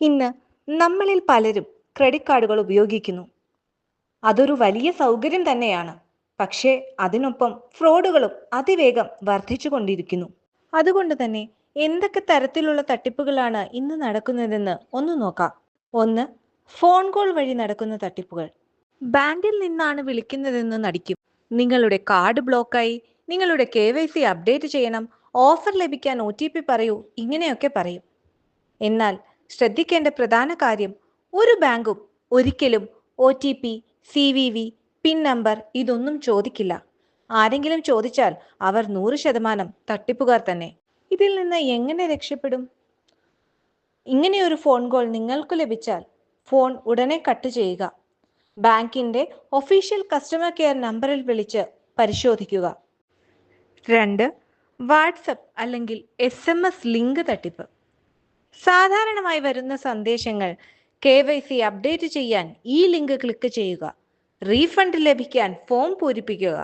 ഇന്ന് നമ്മളിൽ പലരും ക്രെഡിറ്റ് കാർഡുകൾ ഉപയോഗിക്കുന്നു. അതൊരു വലിയ സൗകര്യം തന്നെയാണ്. പക്ഷേ അതിനൊപ്പം ഫ്രോഡുകളും അതിവേഗം വർദ്ധിച്ചുകൊണ്ടിരിക്കുന്നു. അതുകൊണ്ട് തന്നെ എന്തൊക്കെ തരത്തിലുള്ള തട്ടിപ്പുകളാണ് ഇന്ന് നടക്കുന്നതെന്ന് ഒന്ന് നോക്കാം. ഒന്ന്, ഫോൺ കോൾ വഴി നടക്കുന്ന തട്ടിപ്പുകൾ. ബാങ്കിൽ നിന്നാണ് വിളിക്കുന്നതെന്ന് നടിക്കും. നിങ്ങളുടെ കാർഡ് ബ്ലോക്കായി, നിങ്ങളുടെ KYC അപ്ഡേറ്റ് ചെയ്യണം, ഓഫർ ലഭിക്കാൻ OTP പറയൂ, ഇങ്ങനെയൊക്കെ പറയും. എന്നാൽ ശ്രദ്ധിക്കേണ്ട പ്രധാന കാര്യം, ഒരു ബാങ്കും ഒരിക്കലും OTP, CVV, പിൻ നമ്പർ ഇതൊന്നും ചോദിക്കില്ല. ആരെങ്കിലും ചോദിച്ചാൽ അവർ 100% തട്ടിപ്പുകാർ തന്നെ. ഇതിൽ നിന്ന് എങ്ങനെ രക്ഷപ്പെടും? ഇങ്ങനെയൊരു ഫോൺ കോൾ നിങ്ങൾക്ക് ലഭിച്ചാൽ ഫോൺ ഉടനെ കട്ട് ചെയ്യുക. ബാങ്കിന്റെ ഒഫീഷ്യൽ കസ്റ്റമർ കെയർ നമ്പറിൽ വിളിച്ച് പരിശോധിക്കുക. 2, വാട്സപ്പ് അല്ലെങ്കിൽ SMS ലിങ്ക് തട്ടിപ്പ്. സാധാരണമായി വരുന്ന സന്ദേശങ്ങൾ KYC അപ്ഡേറ്റ് ചെയ്യാൻ ഈ ലിങ്ക് ക്ലിക്ക് ചെയ്യുക, റീഫണ്ട് ലഭിക്കാൻ ഫോം പൂരിപ്പിക്കുക,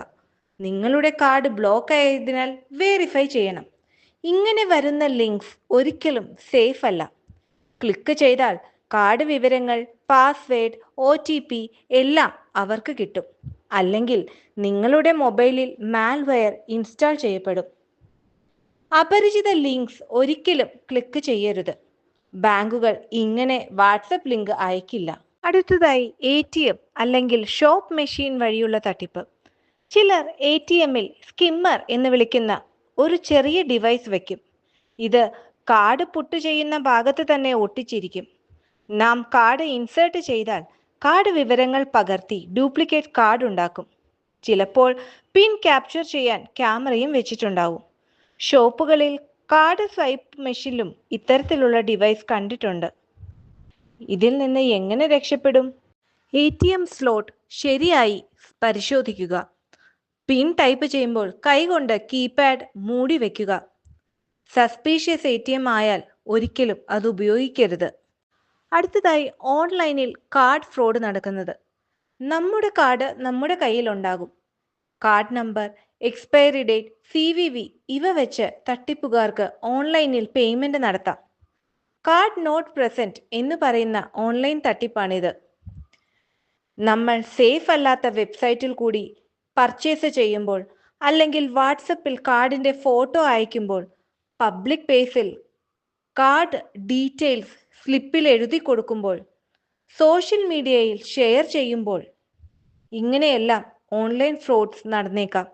നിങ്ങളുടെ കാർഡ് ബ്ലോക്ക് ആയതിനാൽ വെരിഫൈ ചെയ്യണം. ഇങ്ങനെ വരുന്ന ലിങ്ക്സ് ഒരിക്കലും സേഫ് അല്ല. ക്ലിക്ക് ചെയ്താൽ കാർഡ് വിവരങ്ങൾ, പാസ്വേഡ്, OTP എല്ലാം അവർക്ക് കിട്ടും. അല്ലെങ്കിൽ നിങ്ങളുടെ മൊബൈലിൽ മാൽവെയർ ഇൻസ്റ്റാൾ ചെയ്യപ്പെടും. അപരിചിത ലിങ്ക്സ് ഒരിക്കലും ക്ലിക്ക് ചെയ്യരുത്. ബാങ്കുകൾ ഇങ്ങനെ വാട്സപ്പ് ലിങ്ക് അയക്കില്ല. അടുത്തതായി ATM അല്ലെങ്കിൽ ഷോപ്പ് മെഷീൻ വഴിയുള്ള തട്ടിപ്പ്. ചിലർ ATMൽ സ്കിമ്മർ എന്ന് വിളിക്കുന്ന ഒരു ചെറിയ ഡിവൈസ് വയ്ക്കും. ഇത് കാർഡ് പുട്ട് ചെയ്യുന്ന ഭാഗത്ത് തന്നെ ഒട്ടിച്ചിരിക്കും. നാം കാർഡ് ഇൻസേർട്ട് ചെയ്താൽ കാർഡ് വിവരങ്ങൾ പകർത്തി ഡ്യൂപ്ലിക്കേറ്റ് കാർഡ് ഉണ്ടാക്കും. ചിലപ്പോൾ പിൻ ക്യാപ്ചർ ചെയ്യാൻ ക്യാമറയും വെച്ചിട്ടുണ്ടാവും. ഷോപ്പുകളിൽ കാർഡ് സ്വൈപ്പ് മെഷീനിലും ഇത്തരത്തിലുള്ള ഡിവൈസ് കണ്ടിട്ടുണ്ട്. ഇതിൽ നിന്ന് എങ്ങനെ രക്ഷപ്പെടും? ATM സ്ലോട്ട് ശരിയായി പരിശോധിക്കുക. പിൻ ടൈപ്പ് ചെയ്യുമ്പോൾ കൈകൊണ്ട് കീപാഡ് മൂടി വയ്ക്കുക. സസ്പീഷ്യസ് ATM ആയാൽ ഒരിക്കലും അത് ഉപയോഗിക്കരുത്. അടുത്തതായി ഓൺലൈനിൽ കാർഡ് ഫ്രോഡ് നടക്കുന്നത്. നമ്മുടെ കാർഡ് നമ്മുടെ കയ്യിലുണ്ടാകും. Card number, expiry date, CVV ഇവ വെച്ച് തട്ടിപ്പുകാർക്ക് ഓൺലൈനിൽ പേയ്മെന്റ് നടത്താം. കാർഡ് നോട്ട് പ്രസന്റ് എന്ന് പറയുന്ന ഓൺലൈൻ തട്ടിപ്പാണിത്. നമ്മൾ സേഫ് അല്ലാത്ത വെബ്സൈറ്റിൽ കൂടി പർച്ചേസ് ചെയ്യുമ്പോൾ, അല്ലെങ്കിൽ വാട്സപ്പിൽ കാർഡിന്റെ ഫോട്ടോ അയക്കുമ്പോൾ, പബ്ലിക് പ്ലേസിൽ കാർഡ് ഡീറ്റെയിൽസ് സ്ലിപ്പിൽ എഴുതി കൊടുക്കുമ്പോൾ, സോഷ്യൽ മീഡിയയിൽ ഷെയർ ചെയ്യുമ്പോൾ, ഇങ്ങനെയെല്ലാം ഓൺലൈൻ ഫ്രോഡ്സ് നടന്നേക്കാം.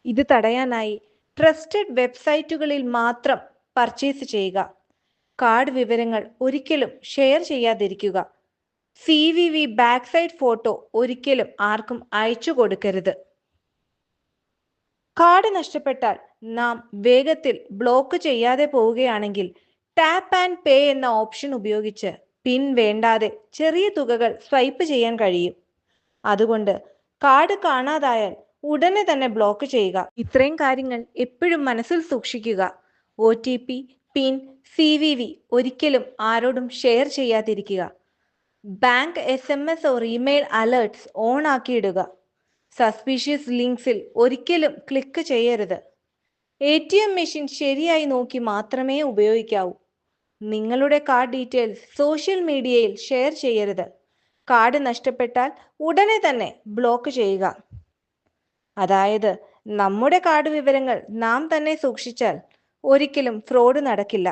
ഇത് തടയാനായി ട്രസ്റ്റഡ് വെബ്സൈറ്റുകളിൽ മാത്രം പർച്ചേസ് ചെയ്യുക. കാർഡ് വിവരങ്ങൾ ഒരിക്കലും ഷെയർ ചെയ്യാതിരിക്കുക. CVV ബാക്ക് സൈഡ് ഫോട്ടോ ഒരിക്കലും ആർക്കും അയച്ചു കൊടുക്കരുത്. കാർഡ് നഷ്ടപ്പെട്ടാൽ നാം വേഗത്തിൽ ബ്ലോക്ക് ചെയ്യാതെ പോവുകയാണെങ്കിൽ ടാപ്പ് ആൻഡ് പേ എന്ന ഓപ്ഷൻ ഉപയോഗിച്ച് പിൻ വേണ്ടാതെ ചെറിയ തുകകൾ സ്വൈപ്പ് ചെയ്യാൻ കഴിയും. അതുകൊണ്ട് കാർഡ് കാണാതായാൽ ഉടനെ തന്നെ ബ്ലോക്ക് ചെയ്യുക. ഇത്രയും കാര്യങ്ങൾ എപ്പോഴും മനസ്സിൽ സൂക്ഷിക്കുക. OTP, പിൻ, CVV ഒരിക്കലും ആരോടും ഷെയർ ചെയ്യാതിരിക്കുക. Bank SMS or email alerts on ആക്കിയിടുക. സസ്പീഷ്യസ് ലിങ്ക്സിൽ ഒരിക്കലും ക്ലിക്ക് ചെയ്യരുത്. ATM മെഷീൻ ശരിയായി നോക്കി മാത്രമേ ഉപയോഗിക്കാവൂ. നിങ്ങളുടെ കാർഡ് ഡീറ്റെയിൽസ് സോഷ്യൽ മീഡിയയിൽ ഷെയർ ചെയ്യരുത്. കാർഡ് നഷ്ടപ്പെട്ടാൽ ഉടനെ തന്നെ ബ്ലോക്ക് ചെയ്യുക. അതായത് നമ്മുടെ കാർഡ് വിവരങ്ങൾ നാം തന്നെ സൂക്ഷിച്ചാൽ ഒരിക്കലും ഫ്രോഡ് നടക്കില്ല.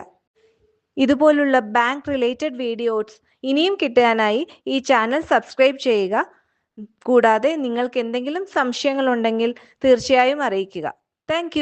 ഇതുപോലുള്ള ബാങ്ക് റിലേറ്റഡ് വീഡിയോസ് ഇനിയും കിട്ടാനായി ഈ ചാനൽ സബ്സ്ക്രൈബ് ചെയ്യുക. കൂടാതെ നിങ്ങൾക്ക് എന്തെങ്കിലും സംശയങ്ങളുണ്ടെങ്കിൽ തീർച്ചയായും അറിയിക്കുക. താങ്ക്